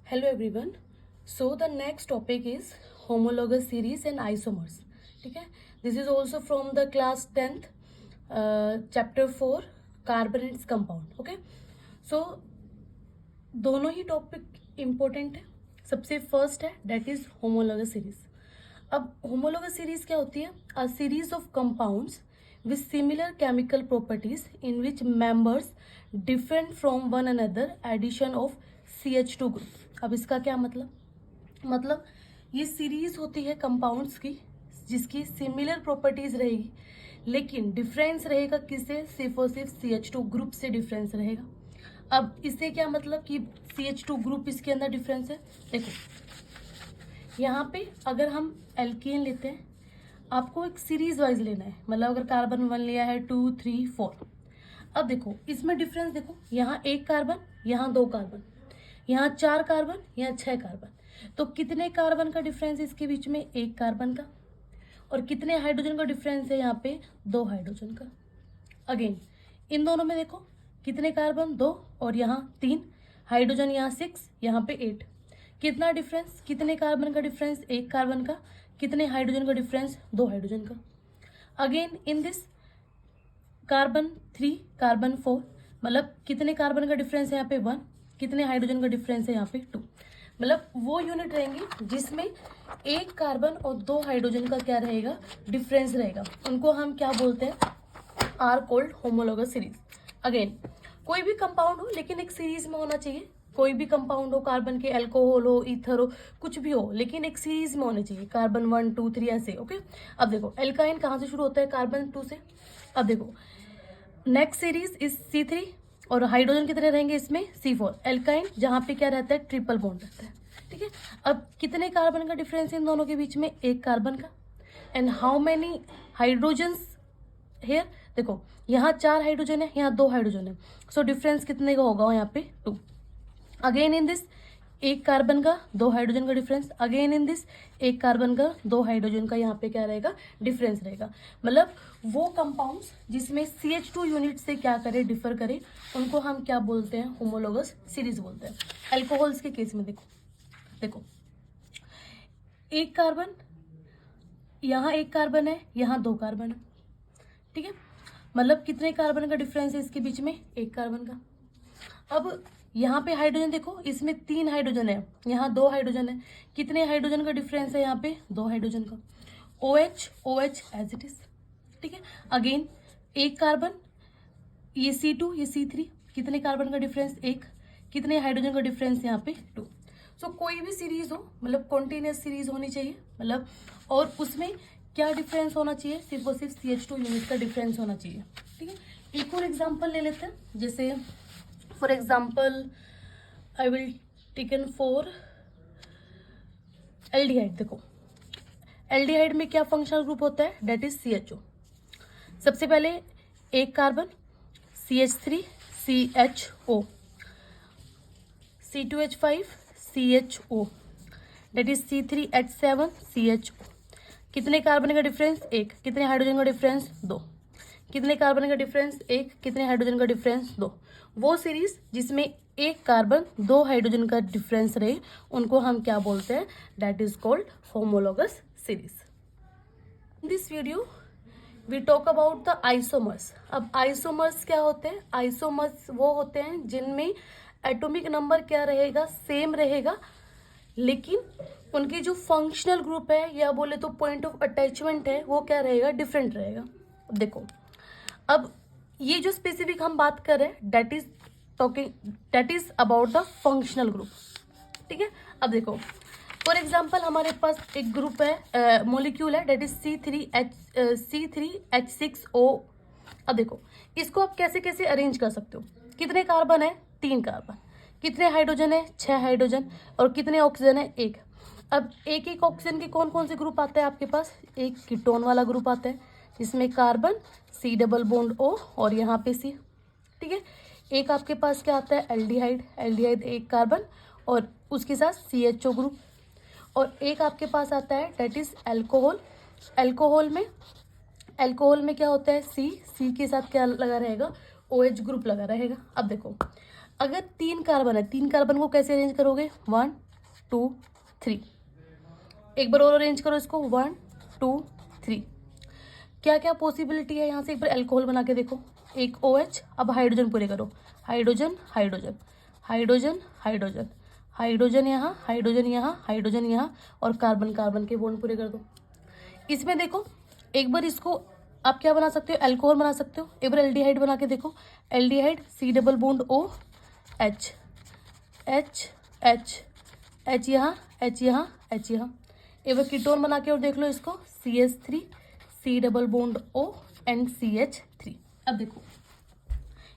Hello everyone. So the next topic is homologous series and isomers. ठीक है. This is also from the class 10th, chapter 4, carbon and its compound. Okay. So दोनों ही topic important है. सबसे first है that is homologous series. अब homologous series क्या होती है? A series of compounds with similar chemical properties in which members different from one another, addition of CH2 group. अब इसका क्या मतलब ये सीरीज होती है कंपाउंड्स की जिसकी सिमिलर प्रॉपर्टीज रहेगी, लेकिन डिफरेंस रहेगा किससे? सिर्फ और सिर्फ CH2 ग्रुप से डिफरेंस रहेगा. अब इससे क्या मतलब कि CH2 ग्रुप इसके अंदर डिफरेंस है. देखो यहाँ पे अगर हम एल्केन लेते हैं, आपको एक सीरीज वाइज लेना है. मतलब अगर कार्बन 1 लिया है 2 3 4. अब देखो इसमें डिफरेंस देखो, यहाँ 1 कार्बन, यहाँ 2 कार्बन, यहाँ 4 कार्बन, यहाँ 6 कार्बन. तो कितने कार्बन का डिफरेंस है इसके बीच में? 1 कार्बन का. और कितने हाइड्रोजन का डिफरेंस है यहाँ पे? 2 हाइड्रोजन का. अगेन इन दोनों में देखो कितने कार्बन? 2 और यहाँ 3 हाइड्रोजन, यहाँ 6, यहाँ पे 8. कितना डिफरेंस? कितने कार्बन का डिफरेंस? 1 कार्बन का. कितने हाइड्रोजन का डिफरेंस? 2 हाइड्रोजन का. Again in this carbon 3 carbon 4, मतलब कितने कार्बन का डिफरेंस है यहाँ पे? 1. कितने हाइड्रोजन का डिफरेंस है यहाँ पे? 2. मतलब वो यूनिट रहेंगी जिसमें 1 कार्बन और 2 हाइड्रोजन का क्या रहेगा? डिफरेंस रहेगा. उनको हम क्या बोलते हैं? Are called homologous series. Again कोई भी कंपाउंड हो लेकिन एक सीरीज में होना चाहिए. कोई भी कंपाउंड हो, कार्बन के अल्कोहल हो, ईथर हो, कुछ भी हो, लेकिन एक सीरीज में होने चाहिए. कार्बन 1 2 3 ऐसे. ओके. अब देखो एल्काइन कहाँ से शुरू होता है? कार्बन 2 से. अब देखो नेक्स्ट सीरीज इज C3 और हाइड्रोजन कितने रहेंगे इसमें? C4. एल्काइन जहाँ पे क्या रहता है? ट्रिपल बॉन्ड रहता है. ठीक है. अब कितने कार्बन का डिफरेंस है इन दोनों के बीच में? 1 कार्बन का. And how many hydrogens here? देखो यहाँ 4 हाइड्रोजन है, यहाँ 2 हाइड्रोजन है. सो डिफरेंस कितने का होगा यहाँ पे? 2. अगेन इन दिस 1 कार्बन का 2 हाइड्रोजन का difference. Again in this 1 carbon का 2 हाइड्रोजन का यहाँ पे क्या रहेगा? डिफरेंस रहेगा. मतलब वो कंपाउंड्स जिसमें CH2 यूनिट से क्या करे? डिफर करे, उनको हम क्या बोलते हैं? होमोलॉगस सीरीज बोलते हैं. अल्कोहल्स के केस में देखो 1 कार्बन, यहाँ 1 कार्बन है, यहाँ 2 कार्बन है. ठीक है. मतलब कितने कार्बन का डिफरेंस है इसके बीच में? 1 कार्बन का. अब यहाँ पे हाइड्रोजन देखो, इसमें 3 हाइड्रोजन है, यहाँ 2 हाइड्रोजन है. कितने हाइड्रोजन का डिफरेंस है यहाँ पे? 2 हाइड्रोजन का. OH as it is. ठीक है. अगेन 1 कार्बन, ये C2, ये C3. कितने कार्बन का डिफरेंस? 1. कितने हाइड्रोजन का डिफरेंस यहाँ पे? 2. सो कोई भी सीरीज हो, मतलब कॉन्टिन्यूस सीरीज होनी चाहिए. मतलब और उसमें क्या डिफरेंस होना चाहिए? सिर्फ और सिर्फ CH2 यूनिट का डिफरेंस होना चाहिए. ठीक है. एक और एग्जाम्पल ले लेते हैं. जैसे for example I will taken for aldehyde. देखो एल्डिहाइड में क्या फंक्शनल ग्रुप होता है? That is CHO. सबसे पहले 1 कार्बन, CH3 CHO, C2H5 CHO, that is C3H7 CHO. कितने कार्बन का डिफरेंस? 1. कितने हाइड्रोजन का डिफरेंस? 2. कितने कार्बन का डिफरेंस? 1. कितने हाइड्रोजन का डिफरेंस? 2. वो सीरीज जिसमें 1 कार्बन 2 हाइड्रोजन का डिफरेंस रहे, उनको हम क्या बोलते हैं? That is called homologous series. In this video we talk about the isomers. अब आइसोमर्स क्या होते हैं? आइसोमर्स वो होते हैं जिनमें एटॉमिक नंबर क्या रहेगा? सेम रहेगा, लेकिन उनके जो फंक्शनल ग्रुप है या बोले तो पॉइंट ऑफ अटैचमेंट है वो क्या रहेगा? डिफरेंट रहेगा. देखो अब ये जो स्पेसिफिक हम बात कर रहे हैं that is about the functional group. ठीक है. अब देखो फॉर एग्जाम्पल हमारे पास एक ग्रुप है, मोलिक्यूल है, डेट इज C3H6O. अब देखो इसको आप कैसे कैसे अरेंज कर सकते हो? कितने कार्बन है? 3 कार्बन. कितने हाइड्रोजन है? 6 हाइड्रोजन. और कितने ऑक्सीजन है? 1. अब एक एक ऑक्सीजन के कौन कौन से ग्रुप आते हैं आपके पास? एक कीटोन वाला ग्रुप आता है जिसमें carbon C double bond O और यहाँ पे C. ठीक है. एक आपके पास क्या आता है? एल्डिहाइड 1 कार्बन और उसके साथ CHO ग्रुप. और एक आपके पास आता है डेट इज अल्कोहल. अल्कोहल में क्या होता है? C के साथ क्या लगा रहेगा? OH ग्रुप लगा रहेगा. अब देखो अगर 3 कार्बन है, 3 कार्बन को कैसे अरेंज करोगे, 1 2 3। एक बार और अरेंज करो इसको, 1 2 3। क्या क्या पॉसिबिलिटी है यहाँ से, एक बार अल्कोहल बना के देखो, एक OH। अब हाइड्रोजन पूरे करो, hydrogen hydrogen hydrogen hydrogen hydrogen यहाँ, हाइड्रोजन यहाँ, हाइड्रोजन यहाँ, और कार्बन कार्बन के बॉन्ड पूरे कर दो। इसमें देखो एक बार इसको आप क्या बना सकते हो, अल्कोहल बना सकते हो। एक बार एल्डिहाइड बना के देखो, aldehyde C double bond O H H H H यहाँ, H यहाँ, H यहाँ। एक बार कीटोन बना के और देख लो इसको, CH3 C double bond O and CH3। अब देखो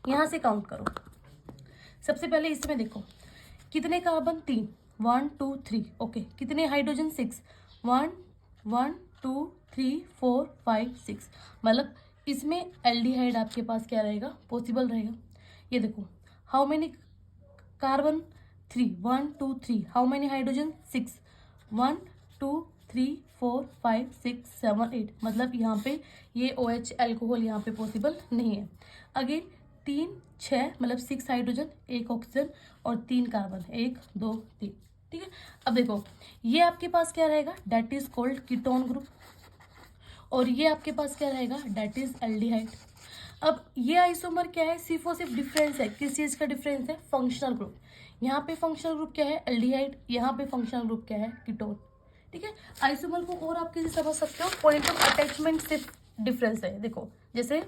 यहाँ से काउंट करो। सबसे पहले इसमें देखो कितने कार्बन, 3, 1 2 3। ओके, कितने हाइड्रोजन, 6, 1 1 2 3 4 5 6। मतलब इसमें एल्डिहाइड आपके पास क्या रहेगा, पॉसिबल रहेगा। ये देखो how many carbon, 3, 1 2 3। How many hydrogen, 6, 1 2 3 4 5 6 7 8। मतलब यहाँ पे ये OH अल्कोहल यहाँ पे पॉसिबल नहीं है। अगेन 3 6, मतलब 6 हाइड्रोजन, 1 ऑक्सीजन और 3 कार्बन, 1 2 3। ठीक है, अब देखो ये आपके पास क्या रहेगा, that is called ketone group, और ये आपके पास क्या रहेगा, डेट इज एल्डिहाइड। अब ये आइसोमर क्या है, सिर्फ और सिर्फ डिफरेंस है, किस चीज का डिफरेंस है, फंक्शनल ग्रुप। यहाँ पे फंक्शनल ग्रुप क्या है, एल्डिहाइड, यहाँ पे फंक्शनल ग्रुप क्या है, कीटोन। ठीक है, आइसोमर को और आप किसी समझ सकते हो, पॉइंट ऑफ अटैचमेंट सिर्फ डिफरेंस है। देखो जैसे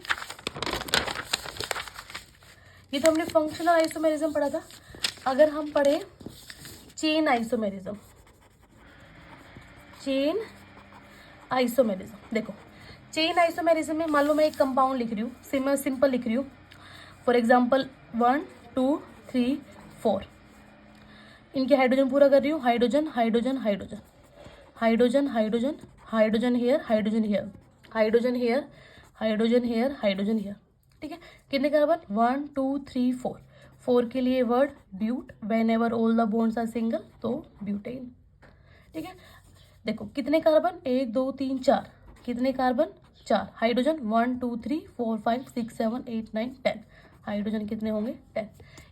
ये तो हमने फंक्शनल आइसोमेरिज्म पढ़ा था। अगर हम पढ़े चेन आइसोमेरिज्म, चेन आइसोमेरिज्म, देखो चेन आइसोमेरिज्म में मान लो मैं एक कंपाउंड लिख रही हूँ, सिंपल लिख रही हूँ, फॉर एग्जांपल 1 2 3 4। इनके हाइड्रोजन पूरा कर रही हूँ, hydrogen hydrogen hydrogen hydrogen hydrogen hydrogen here, hydrogen here, hydrogen here, hydrogen here, hydrogen here. ठीक है, कितने कार्बन, 1 2 3 4। 4 के लिए word but, whenever all the bonds are single, तो ब्यूटेन। ठीक है, देखो कितने कार्बन, 1 2 3 4। कितने कार्बन, 4। हाइड्रोजन 1 2 3 4 5 6 7 8 9 10। हाइड्रोजन कितने होंगे, 10।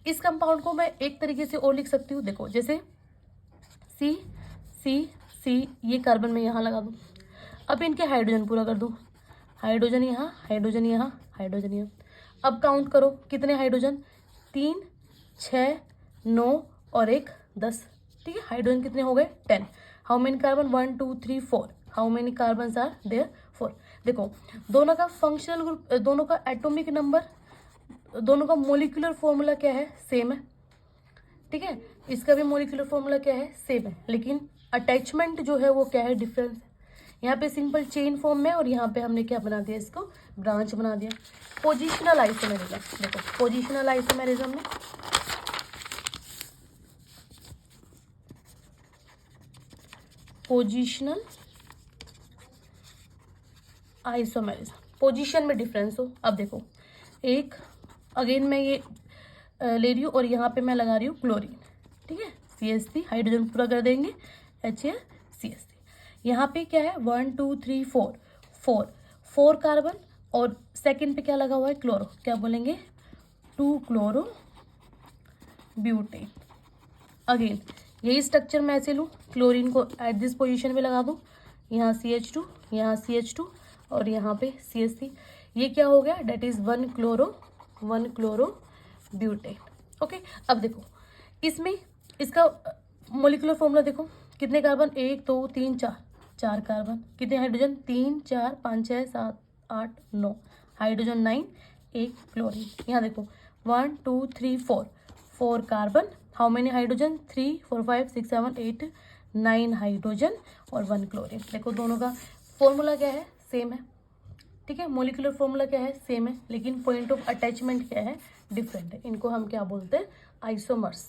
इस कंपाउंड को मैं एक तरीके से और लिख सकती हूँ, देखो जैसे C C C, ये कार्बन में यहाँ लगा दूँ। अब इनके हाइड्रोजन पूरा कर दूँ, हाइड्रोजन यहाँ, हाइड्रोजन यहाँ, हाइड्रोजन यहाँ। अब काउंट करो कितने हाइड्रोजन, 3 6 9 और 1 10। ठीक है, हाइड्रोजन कितने हो गए, 10। How many carbon, 1 2 3 4। How many carbon are there, 4। देखो दोनों का फंक्शनल ग्रुप, दोनों का एटॉमिक नंबर, दोनों का मोलिकुलर फॉर्मूला क्या है, सेम है। ठीक है, इसका भी मोलिकुलर फॉर्मूला क्या है, सेम है, लेकिन अटैचमेंट जो है वो क्या है, डिफरेंस है। यहाँ पे सिंपल चेन फॉर्म में, और यहाँ पे हमने क्या बना दिया, इसको ब्रांच बना दिया। पोजिशनल आइसोमेरिज्म, देखो पोजिशनल आइसोमेरिज्म में पोजिशनल आइसोमेरिज्म, पोजीशन में डिफरेंस हो। अब देखो एक अगेन मैं ये ले रही हूँ और यहाँ पे मैं लगा रही हूँ क्लोरीन। ठीक है, CH3, हाइड्रोजन पूरा कर देंगे, HCl यहाँ पे क्या है, 1 2 3 4 4 कार्बन, और सेकंड पे क्या लगा हुआ है, क्लोरो, क्या बोलेंगे, 2 क्लोरो ब्यूटेन। अगेन यही स्ट्रक्चर मैं ऐसे लूँ, क्लोरीन को एट दिस पोजीशन पे लगा दूँ, यहाँ CH2, यहाँ CH2 और यहाँ पे CH3। ये क्या हो गया, that is 1 chloro butane. Okay, अब देखो इसमें इसका मोलिकुलर फॉर्मूला देखो, कितने कार्बन, 1 2 3 4, 4 कार्बन। कितने हाइड्रोजन, 3 4 5 6 7 8 9। Hydrogen 9, 1 chlorine. यहाँ देखो 1 2 3 4 carbon. How many hydrogen, 3 4 5 6 7 8 9 hydrogen और 1 क्लोरीन। देखो दोनों का फॉर्मूला क्या है, सेम है। ठीक है, मोलिकुलर फॉर्मूला क्या है, सेम है, लेकिन पॉइंट ऑफ अटैचमेंट क्या है, डिफरेंट है। इनको हम क्या बोलते हैं, आइसोमर्स।